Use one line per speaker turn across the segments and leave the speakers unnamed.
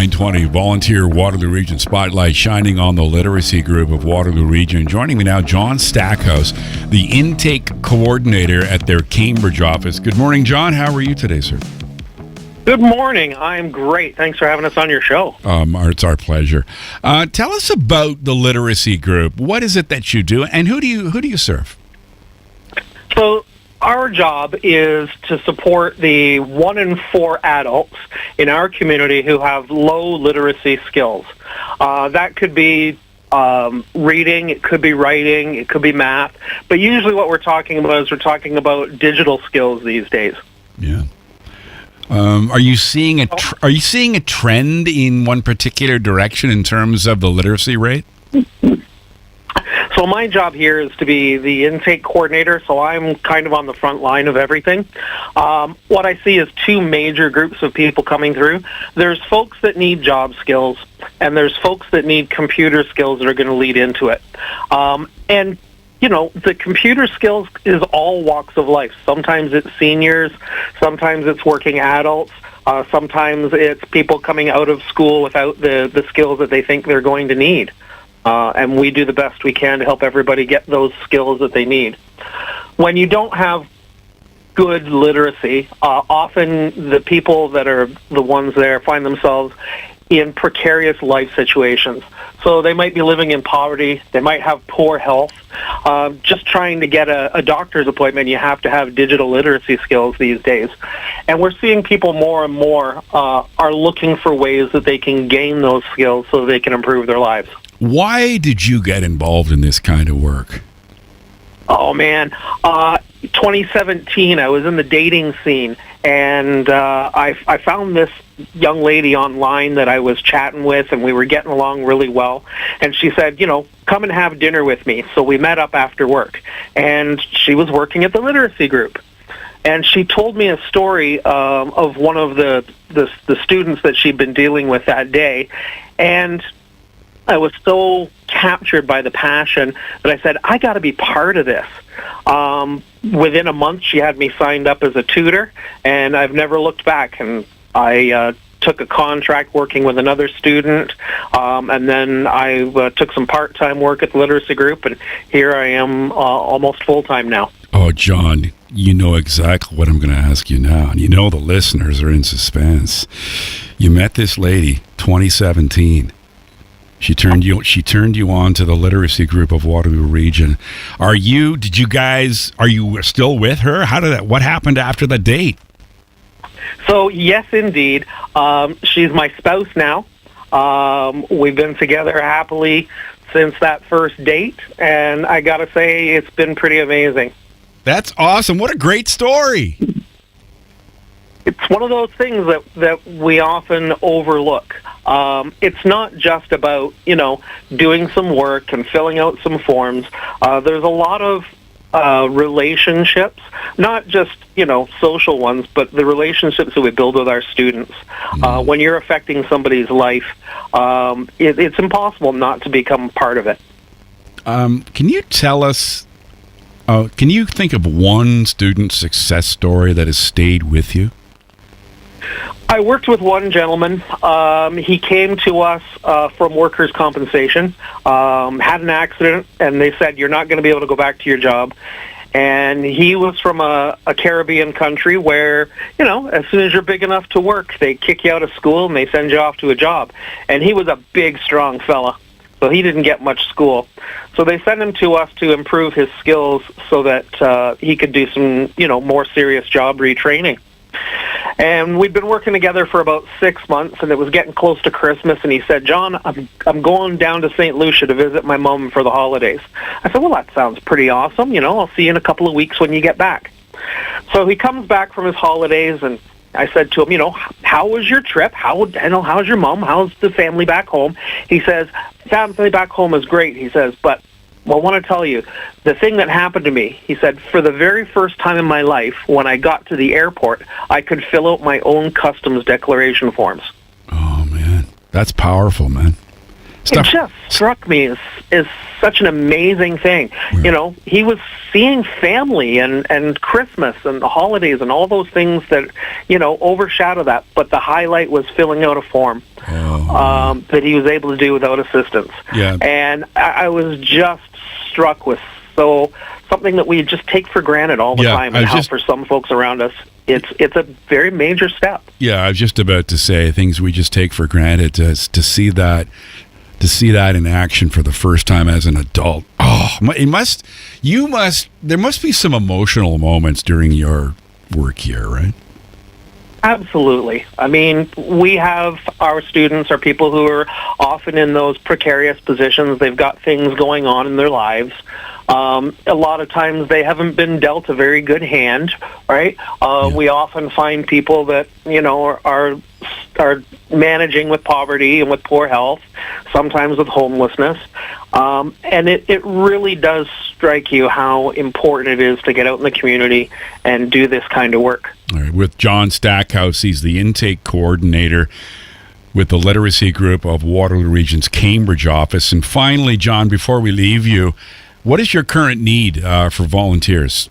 920 Volunteer Waterloo Region Spotlight shining on the literacy group of Waterloo Region. Joining me now, John Stackhouse, the intake coordinator at their Cambridge office. Good morning, John. How are you today, sir?
Good morning. I'm great. Thanks for having us on your show.
It's our pleasure. Tell us about the literacy group. What is it that you do, and who do you serve?
So our job is to support the 1 in 4 adults in our community who have low literacy skills. That could be reading, it could be writing, it could be math, but usually what we're talking about digital skills these days.
Yeah. Are you seeing a trend in one particular direction in terms of the literacy rate?
So my job here is to be the intake coordinator, so I'm kind of on the front line of everything. What I see is 2 major groups of people coming through. There's folks that need job skills, and there's folks that need computer skills that are going to lead into it. And you know, the computer skills is all walks of life. Sometimes it's seniors, sometimes it's working adults, sometimes it's people coming out of school without the skills that they think they're going to need. And we do the best we can to help everybody get those skills that they need. When you don't have good literacy, often the people that are the ones there find themselves in precarious life situations. So they might be living in poverty, they might have poor health. Just trying to get a doctor's appointment, you have to have digital literacy skills these days. And we're seeing people more and more are looking for ways that they can gain those skills so they can improve their lives.
Why did you get involved in this kind of work?
Oh, man. 2017, I was in the dating scene, and I found this young lady online that I was chatting with, and we were getting along really well. And she said, you know, come and have dinner with me. So we met up after work, and she was working at the literacy group. And she told me a story of one of the students that she'd been dealing with that day. And I was so captured by the passion that I said, I got to be part of this. Within a month, she had me signed up as a tutor, and I've never looked back. And I took a contract working with another student, and then I took some part-time work at the literacy group, and here I am almost full-time now.
Oh, John, you know exactly what I'm going to ask you now, and you know the listeners are in suspense. You met this lady, 2017. She turned you on to the literacy group of Waterloo Region. Are you still with her? What happened after the date?
So, yes, indeed. She's my spouse now. We've been together happily since that first date, and I got to say, it's been pretty amazing.
That's awesome. What a great story.
It's one of those things that we often overlook. It's not just about, you know, doing some work and filling out some forms. There's a lot of relationships, not just, you know, social ones, but the relationships that we build with our students. When you're affecting somebody's life, it's impossible not to become part of it.
Can you tell us, can you think of one student success story that has stayed with you?
I worked with one gentleman. He came to us from workers' compensation, had an accident, and they said, you're not going to be able to go back to your job. And he was from a Caribbean country where, you know, as soon as you're big enough to work, they kick you out of school and they send you off to a job. And he was a big, strong fella, so he didn't get much school. So they sent him to us to improve his skills so that he could do some, you know, more serious job retraining. And we'd been working together for about 6 months, and it was getting close to Christmas, and he said, John, I'm going down to St. Lucia to visit my mom for the holidays. I said, well, that sounds pretty awesome. You know, I'll see you in a couple of weeks when you get back. So he comes back from his holidays, and I said to him, you know, how was your trip? How's your mom? How's the family back home? He says, family back home is great. He says, but well, I want to tell you, the thing that happened to me, he said, for the very first time in my life, when I got to the airport, I could fill out my own customs declaration forms.
Oh, man. That's powerful, man.
It just struck me as such an amazing thing.
Yeah.
You know, he was seeing family and Christmas and the holidays and all those things that, you know, overshadow that. But the highlight was filling out a form that he was able to do without assistance.
Yeah.
And I was just struck with something that we just take for granted all the time, and how for some folks around us, it's a very major step.
Yeah, I was just about to say things we just take for granted, to see that in action for the first time as an adult. Oh, there must be some emotional moments during your work here, right?
Absolutely. I mean, we have our students are people who are often in those precarious positions. They've got things going on in their lives. A lot of times they haven't been dealt a very good hand, right? We often find people that, you know, are managing with poverty and with poor health, sometimes with homelessness. And it really does strike you how important it is to get out in the community and do this kind of work.
All right. With John Stackhouse, he's the intake coordinator with the Literacy Group of Waterloo Region's Cambridge office. And finally, John, before we leave you, what is your current need for volunteers?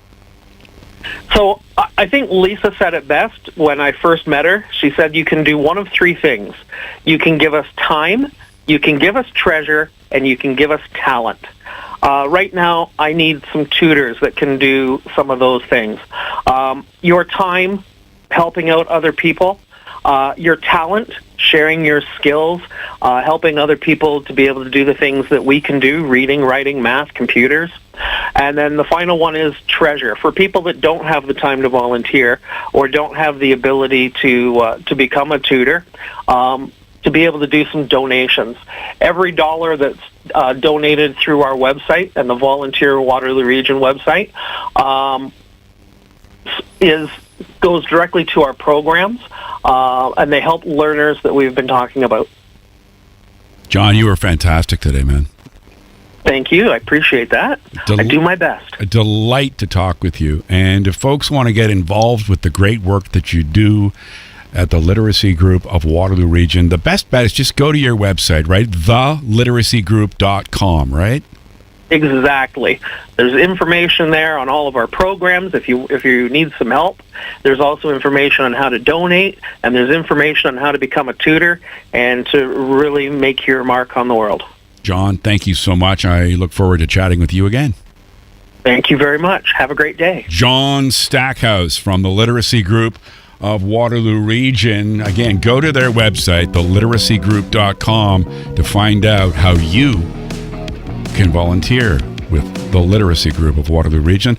So I think Lisa said it best when I first met her. She said you can do one of three things. You can give us time, you can give us treasure, and you can give us talent. Right now, I need some tutors that can do some of those things. Your time, helping out other people. Your talent, sharing your skills, helping other people to be able to do the things that we can do, reading, writing, math, computers. And then the final one is treasure. For people that don't have the time to volunteer or don't have the ability to become a tutor, to be able to do some donations. Every dollar that's donated through our website and the Volunteer Waterloo Region website goes directly to our programs, and they help learners that we've been talking about.
John, you were fantastic today, man.
Thank you. I appreciate that. I do my best.
A delight to talk with you. And if folks want to get involved with the great work that you do at the Literacy Group of Waterloo Region, the best bet is just go to your website, right? TheLiteracyGroup.com, right?
Exactly. There's information there on all of our programs if you need some help. There's also information on how to donate, and there's information on how to become a tutor and to really make your mark on the world.
John, thank you so much. I look forward to chatting with you again.
Thank you very much. Have a great day.
John Stackhouse from the Literacy Group of Waterloo Region. Again, go to their website, theliteracygroup.com, to find out how you can volunteer with the Literacy Group of Waterloo Region.